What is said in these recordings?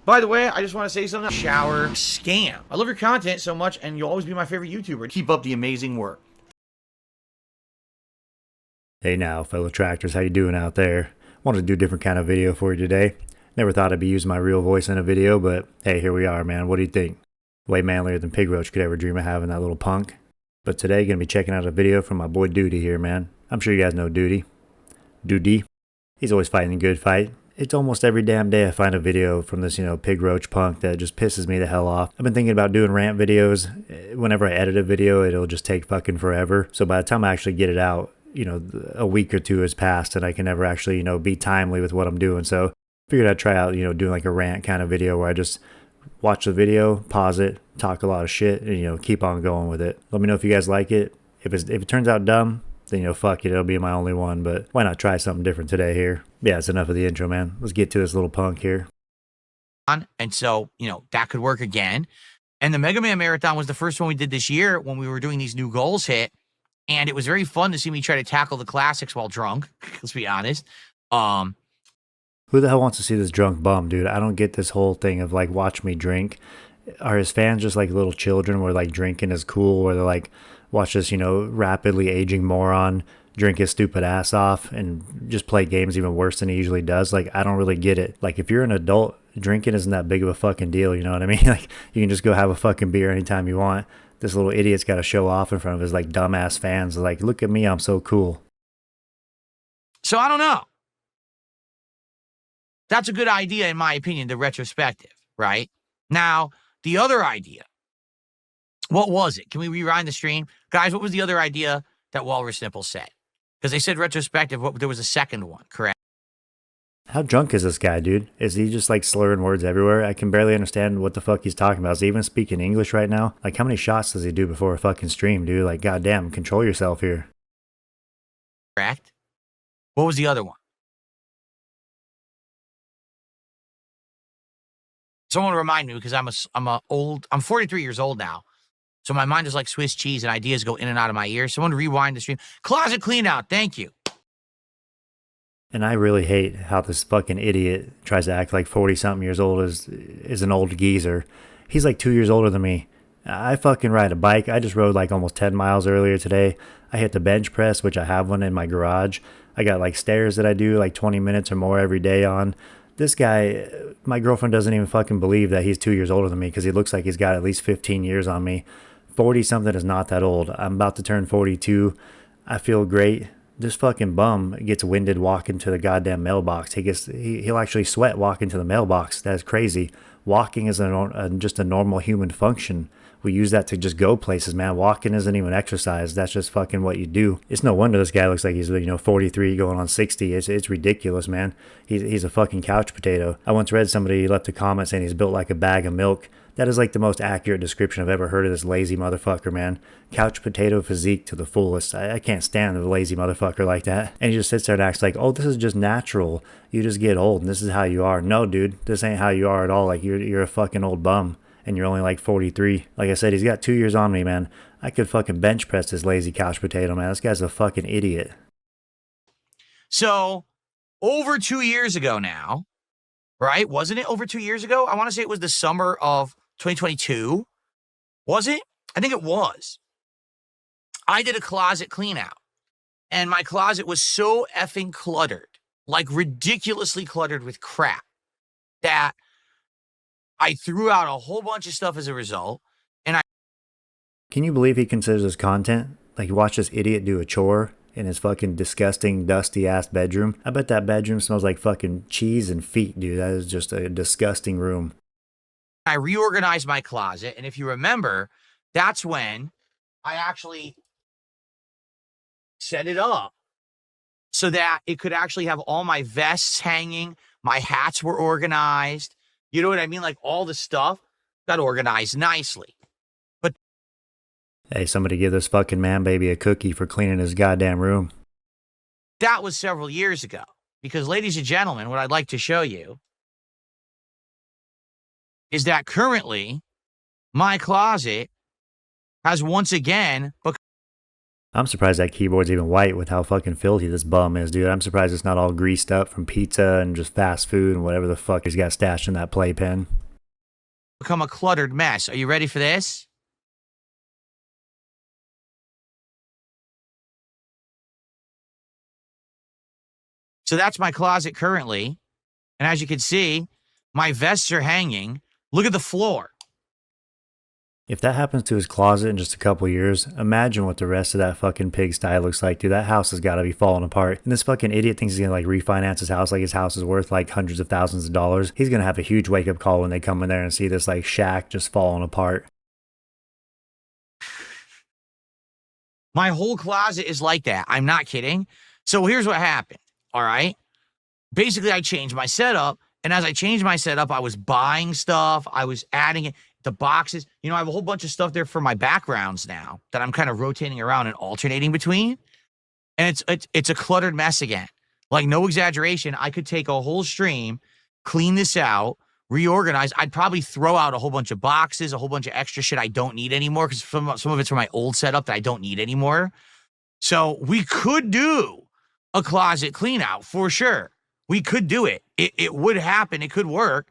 By the way, I just want to say something. Shower scam. I love your content so much, and you'll always be my favorite YouTuber. Keep up the amazing work. Hey now, fellow tractors, how you doing out there? Wanted to do a different kind of video for you today. Never thought I'd be using my real voice in a video, but hey, here we are, man. What do you think? Way manlier than Pig Roach could ever dream of having that little punk. But today, gonna be checking out a video from my boy Duty here, man. I'm sure you guys know Duty. Duty. He's always fighting a good fight. It's almost every damn day I find a video from this, Pig Roach punk that just pisses me the hell off. I've been thinking about doing rant videos. Whenever I edit a video, it'll just take fucking forever. So by the time I actually get it out, a week or two has passed and I can never actually, be timely with what I'm doing. So I figured I'd try out, doing like a rant kind of video where I just watch the video, pause it, talk a lot of shit, and, keep on going with it. Let me know if you guys like it. If it turns out dumb, then, fuck it, it'll be my only one. But why not try something different today here? Yeah, it's enough of the intro, man. Let's get to this little punk here. And so, that could work again. And the Mega Man Marathon was the first one we did this year when we were doing these new goals hit. And it was very fun to see me try to tackle the classics while drunk, let's be honest. Who the hell wants to see this drunk bum, dude? I don't get this whole thing of, like, watch me drink. Are his fans just like little children where, like, drinking is cool? Where they're like, watch this, rapidly aging moron drink his stupid ass off and just play games even worse than he usually does? Like, I don't really get it. Like, if you're an adult, drinking isn't that big of a fucking deal, you know what I mean? Like, you can just go have a fucking beer anytime you want. This little idiot's got to show off in front of his, like, dumbass fans. Like, look at me, I'm so cool. So I don't know. That's a good idea, in my opinion, the retrospective, right? Now, the other idea, what was it? Can we rewind the stream? Guys, what was the other idea that Walrus Nipple said? Because they said retrospective, there was a second one, correct? How drunk is this guy, dude? Is he just, like, slurring words everywhere? I can barely understand what the fuck he's talking about. Is he even speaking English right now? Like, how many shots does he do before a fucking stream, dude? Like, goddamn, control yourself here. Correct. What was the other one? Someone remind me, because I'm 43 years old now. So my mind is like Swiss cheese and ideas go in and out of my ears. Someone rewind the stream. Closet clean out. Thank you. And I really hate how this fucking idiot tries to act like 40-something years old is an old geezer. He's like 2 years older than me. I fucking ride a bike. I just rode like almost 10 miles earlier today. I hit the bench press, which I have one in my garage. I got like stairs that I do like 20 minutes or more every day on. This guy, my girlfriend doesn't even fucking believe that he's 2 years older than me because he looks like he's got at least 15 years on me. 40-something is not that old. I'm about to turn 42. I feel great. This fucking bum gets winded walking to the goddamn mailbox. He'll actually sweat walking to the mailbox. That's crazy. Walking is just a normal human function. We use that to just go places, man. Walking isn't even exercise. That's just fucking what you do. It's no wonder this guy looks like he's 43 going on 60. It's ridiculous, man. He's a fucking couch potato. I once read somebody left a comment saying he's built like a bag of milk. That is like the most accurate description I've ever heard of this lazy motherfucker, man. Couch potato physique to the fullest. I can't stand a lazy motherfucker like that. And he just sits there and acts like, oh, this is just natural. You just get old and this is how you are. No, dude, this ain't how you are at all. Like, you're a fucking old bum and you're only like 43. Like I said, he's got 2 years on me, man. I could fucking bench press this lazy couch potato, man. This guy's a fucking idiot. So, over 2 years ago now, right? Wasn't it over 2 years ago? I want to say it was the summer of 2022. Was it? I think it was. I did a closet clean out. And my closet was so effing cluttered, like ridiculously cluttered with crap, that I threw out a whole bunch of stuff as a result. And Can you believe he considers this content? Like, watch this idiot do a chore in his fucking disgusting, dusty-ass bedroom. I bet that bedroom smells like fucking cheese and feet, dude. That is just a disgusting room. I reorganized my closet. And if you remember, that's when I actually set it up so that it could actually have all my vests hanging. My hats were organized. You know what I mean? Like, all the stuff got organized nicely. But hey, somebody give this fucking man baby a cookie for cleaning his goddamn room. that was several years ago. Because, ladies and gentlemen, what I'd like to show you is that currently my closet has once again become... I'm surprised that keyboard's even white with how fucking filthy this bum is, dude. I'm surprised it's not all greased up from pizza and just fast food and whatever the fuck he's got stashed in that playpen. become a cluttered mess. Are you ready for this? So that's my closet currently. And as you can see, my vests are hanging. Look at the floor. If that happens to his closet in just a couple years, imagine what the rest of that fucking pigsty looks like, dude. That house has got to be falling apart. And this fucking idiot thinks he's gonna like refinance his house, like his house is worth like hundreds of thousands of dollars. He's gonna have a huge wake up call when they come in there and see this like shack just falling apart. My whole closet is like that. I'm not kidding. So here's what happened. All right. Basically, I changed my setup. And as I changed my setup, I was buying stuff. I was adding it, the boxes. You know, I have a whole bunch of stuff there for my backgrounds now that I'm kind of rotating around and alternating between. And it's a cluttered mess again. Like, no exaggeration. I could take a whole stream, clean this out, reorganize. I'd probably throw out a whole bunch of boxes, a whole bunch of extra shit I don't need anymore because some of it's from my old setup that I don't need anymore. So we could do a closet clean out for sure. We could do it. It would happen. It could work.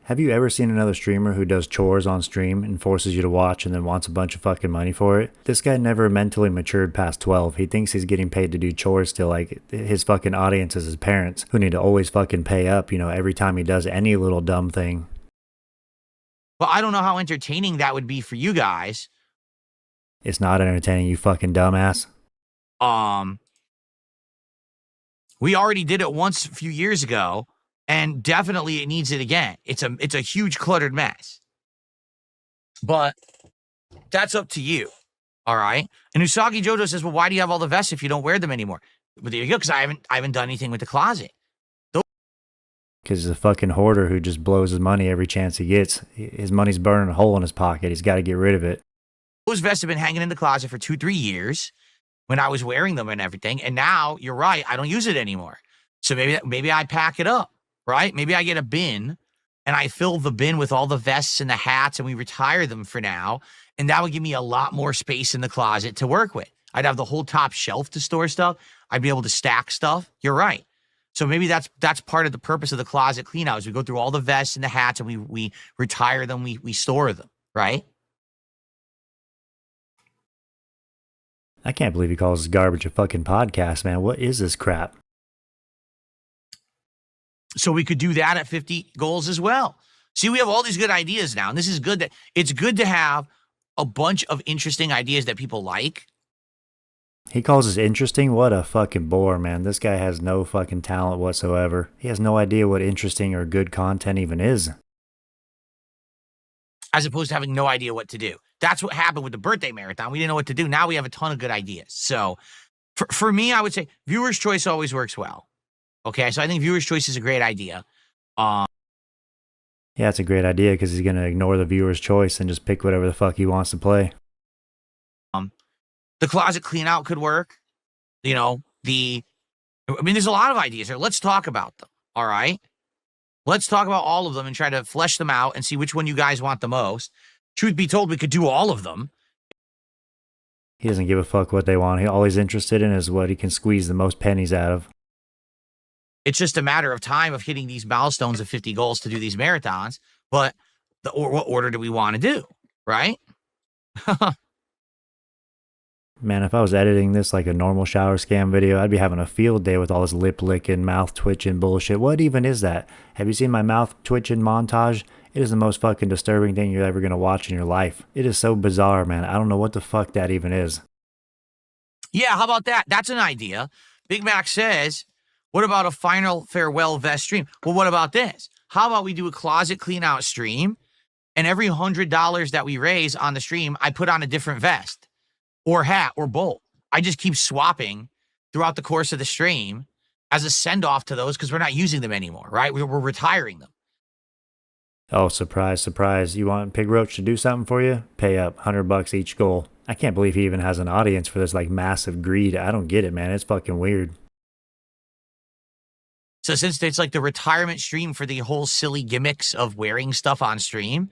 Have you ever seen another streamer who does chores on stream and forces you to watch and then wants a bunch of fucking money for it? This guy never mentally matured past 12. He thinks he's getting paid to do chores still. Like, his fucking audience is his parents who need to always fucking pay up, you know, every time he does any little dumb thing. But I don't know how entertaining that would be for you guys. It's not entertaining, you fucking dumbass. We already did it once a few years ago, and definitely it needs it again. It's a huge cluttered mess. But that's up to you. All right. And Usagi Jojo says, well, why do you have all the vests if you don't wear them anymore? But there you go, because I haven't done anything with the closet. Because he's a fucking hoarder who just blows his money every chance he gets. His money's burning a hole in his pocket. He's got to get rid of it. Those vests have been hanging in the closet for 2-3 years when I was wearing them and everything. And now, you're right, I don't use it anymore. So maybe I pack it up, right? Maybe I get a bin and I fill the bin with all the vests and the hats and we retire them for now. And that would give me a lot more space in the closet to work with. I'd have the whole top shelf to store stuff. I'd be able to stack stuff. You're right. So maybe that's part of the purpose of the closet clean out is we go through all the vests and the hats and we retire them, we store them, right? I can't believe he calls this garbage a fucking podcast, man. What is this crap? So we could do that at 50 goals as well. See, we have all these good ideas now, and this is good. It's good to have a bunch of interesting ideas that people like. He calls us interesting? What a fucking bore, man. This guy has no fucking talent whatsoever. He has no idea what interesting or good content even is. As opposed to having no idea what to do. That's what happened with the birthday marathon. We didn't know what to do. Now we have a ton of good ideas. So for me, I would say viewer's choice always works well. Okay, so I think viewer's choice is a great idea. Yeah, it's a great idea because he's going to ignore the viewer's choice and just pick whatever the fuck he wants to play. The closet clean out could work. You know, there's a lot of ideas here. Let's talk about them. All right. Let's talk about all of them and try to flesh them out and see which one you guys want the most. Truth be told, we could do all of them. He doesn't give a fuck what they want. All he's interested in is what he can squeeze the most pennies out of. It's just a matter of time of hitting these milestones of 50 goals to do these marathons. But what order do we want to do? Right? Man, if I was editing this like a normal shower scam video, I'd be having a field day with all this lip licking, mouth twitching bullshit. What even is that? Have you seen my mouth twitching montage? It is the most fucking disturbing thing you're ever going to watch in your life. It is so bizarre, man. I don't know what the fuck that even is. Yeah, how about that? That's an idea. Big Mac says, what about a final farewell vest stream? Well, what about this? How about we do a closet clean out stream, and every $100 that we raise on the stream, I put on a different vest or hat or both. I just keep swapping throughout the course of the stream as a send-off to those because we're not using them anymore, right? We're retiring them. Oh, surprise, surprise. You want Pig Roach to do something for you? Pay up $100 each goal. I can't believe he even has an audience for this like massive greed. I don't get it, man. It's fucking weird. So since it's like the retirement stream for the whole silly gimmicks of wearing stuff on stream,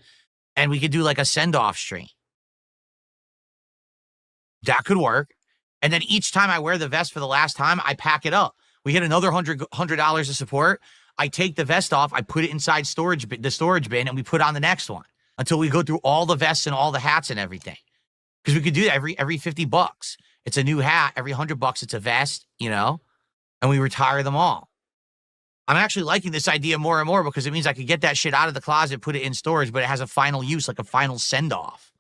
and we could do like a send-off stream. That could work. And then each time I wear the vest for the last time, I pack it up. We hit another $100 of support. I take the vest off, I put it inside the storage bin, and we put on the next one until we go through all the vests and all the hats and everything. Because we could do that every $50. It's a new hat. Every $100, it's a vest, and we retire them all. I'm actually liking this idea more and more because it means I could get that shit out of the closet, put it in storage, but it has a final use, like a final send-off.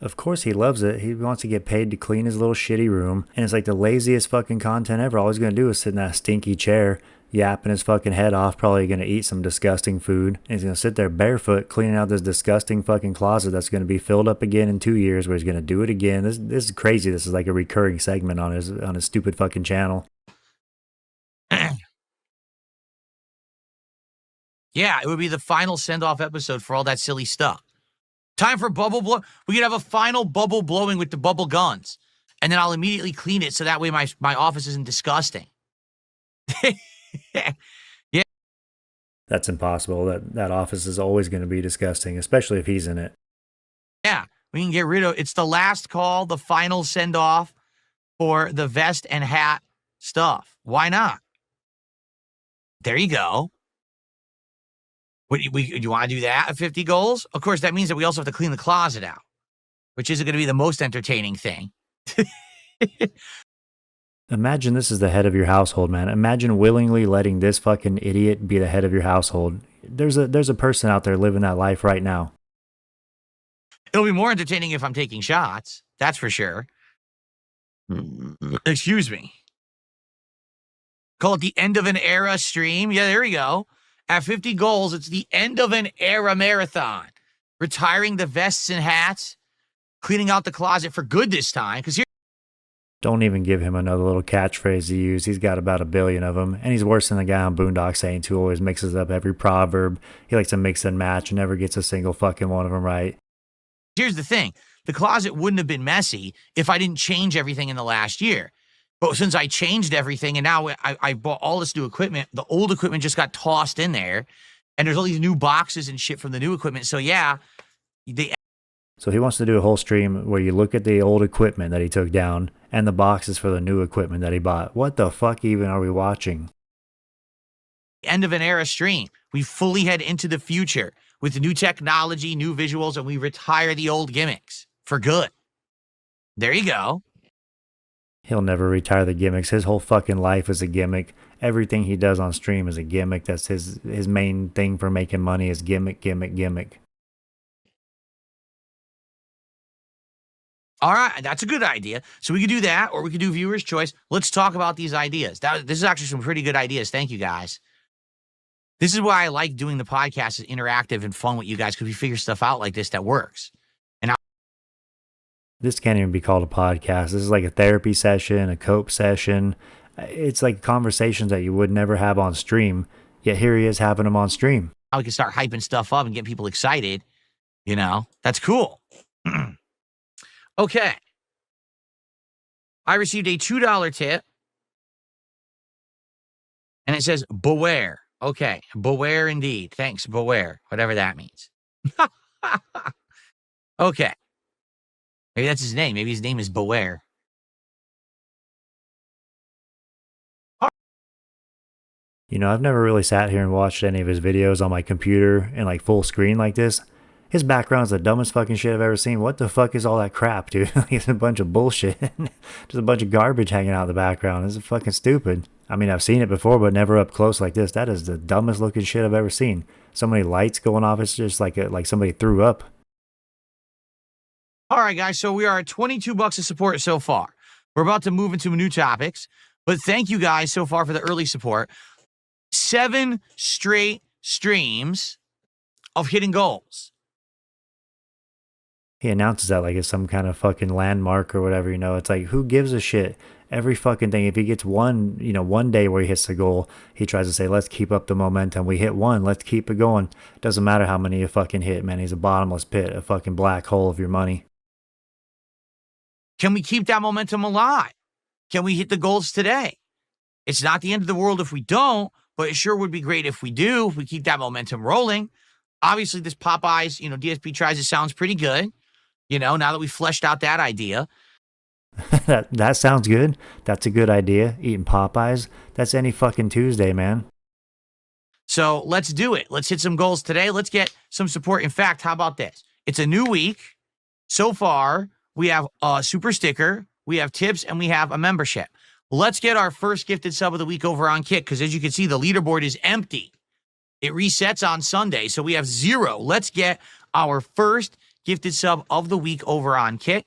Of course he loves it. He wants to get paid to clean his little shitty room. And it's like the laziest fucking content ever. All he's going to do is sit in that stinky chair, yapping his fucking head off, probably going to eat some disgusting food. And he's going to sit there barefoot, cleaning out this disgusting fucking closet that's going to be filled up again in 2 years, where he's going to do it again. This is crazy. This is like a recurring segment on his stupid fucking channel. Yeah, it would be the final send-off episode for all that silly stuff. Time for bubble blow. We could have a final bubble blowing with the bubble guns. And then I'll immediately clean it so that way my office isn't disgusting. Yeah. That's impossible. That office is always going to be disgusting, especially if he's in it. Yeah, we can get rid of it's the last call, the final send-off for the vest and hat stuff. Why not? There you go. Do you want to do that at 50 goals? Of course, that means that we also have to clean the closet out, which isn't going to be the most entertaining thing. Imagine this is the head of your household, man. Imagine willingly letting this fucking idiot be the head of your household. There's a person out there living that life right now. It'll be more entertaining if I'm taking shots. That's for sure. Excuse me. Call it the end of an era stream. Yeah, there we go. At 50 goals, it's the end of an era marathon. Retiring the vests and hats, cleaning out the closet for good this time. Because here, don't even give him another little catchphrase to use. He's got about 1 billion of them, and he's worse than the guy on Boondock Saints who always mixes up every proverb. He likes to mix and match and never gets a single fucking one of them right. Here's the thing. The closet wouldn't have been messy if I didn't change everything in the last year. But since I changed everything and now I bought all this new equipment, the old equipment just got tossed in there. And there's all these new boxes and shit from the new equipment. So yeah, So he wants to do a whole stream where you look at the old equipment that he took down and the boxes for the new equipment that he bought. What the fuck even are we watching? End of an era stream. We fully head into the future with new technology, new visuals, and we retire the old gimmicks for good. There you go. He'll never retire the gimmicks. His whole fucking life is a gimmick. Everything he does on stream is a gimmick. That's his main thing for making money is gimmick, gimmick, gimmick. All right, that's a good idea. So we could do that, or we could do viewer's choice. Let's talk about these ideas. This is actually some pretty good ideas. Thank you, guys. This is why I like doing the podcast. It's interactive and fun with you guys because we figure stuff out like this that works. This can't even be called a podcast. This is like a therapy session, a cope session. It's like conversations that you would never have on stream, yet here he is having them on stream. We can start hyping stuff up and get people excited. That's cool. Okay. I received a $2 tip, and it says, beware. Okay, beware indeed. Thanks, beware, whatever that means. Okay. Maybe that's his name. Maybe his name is Beware. I've never really sat here and watched any of his videos on my computer in like full screen like this. His background's the dumbest fucking shit I've ever seen. What the fuck is all that crap, dude? It's a bunch of bullshit. Just a bunch of garbage hanging out in the background. This is fucking stupid. I mean, I've seen it before, but never up close like this. That is the dumbest looking shit I've ever seen. So many lights going off. It's just like somebody threw up. All right, guys, so we are at $22 of support so far. We're about to move into new topics, but thank you guys so far for the early support. 7 straight streams of hitting goals. He announces that like it's some kind of fucking landmark or whatever, It's like, who gives a shit? Every fucking thing. If he gets one day where he hits the goal, he tries to say, let's keep up the momentum. We hit one, let's keep it going. Doesn't matter how many you fucking hit, man. He's a bottomless pit, a fucking black hole of your money. Can we keep that momentum alive? Can we hit the goals today? It's not the end of the world if we don't, but it sure would be great if we do, if we keep that momentum rolling. Obviously, this Popeyes, DSP tries it sounds pretty good, now that we've fleshed out that idea. That sounds good. That's a good idea. Eating Popeyes. That's any fucking Tuesday, man. So let's do it. Let's hit some goals today. Let's get some support. In fact, how about this? It's a new week. So far, we have a super sticker, we have tips, and we have a membership. Let's get our first gifted sub of the week over on Kit, because as you can see, the leaderboard is empty. It resets on Sunday, so we have 0. Let's get our first gifted sub of the week over on Kit.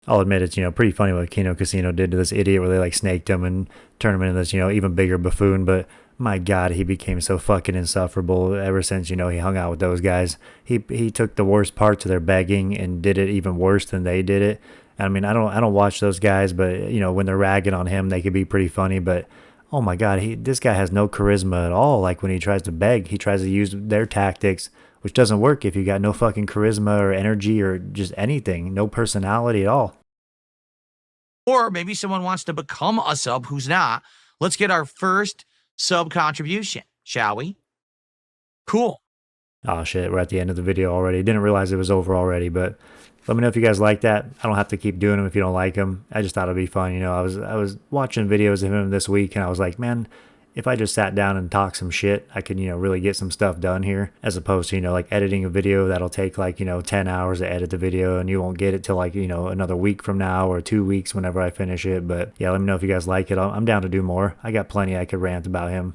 I'll admit it's, pretty funny what Kino Casino did to this idiot where they like snaked him and turned him into this, even bigger buffoon. But my God, he became so fucking insufferable ever since, he hung out with those guys. He took the worst parts of their begging and did it even worse than they did it. I mean, I don't watch those guys, but when they're ragging on him, they could be pretty funny. But oh my God, this guy has no charisma at all. Like when he tries to beg, he tries to use their tactics, which doesn't work if you got no fucking charisma or energy or just anything, no personality at all. Or maybe someone wants to become a sub who's not. Let's get our first sub contribution, shall we? Cool. Oh shit, we're at the end of the video already. Didn't realize it was over already, but let me know if you guys like that. I don't have to keep doing them if you don't like them. I just thought it'd be fun. I was watching videos of him this week and I was like, man, if I just sat down and talked some shit, I could, really get some stuff done here, as opposed to, like editing a video that'll take like, 10 hours to edit the video and you won't get it till like, another week from now or 2 weeks whenever I finish it. But yeah, let me know if you guys like it. I'm down to do more. I got plenty I could rant about him.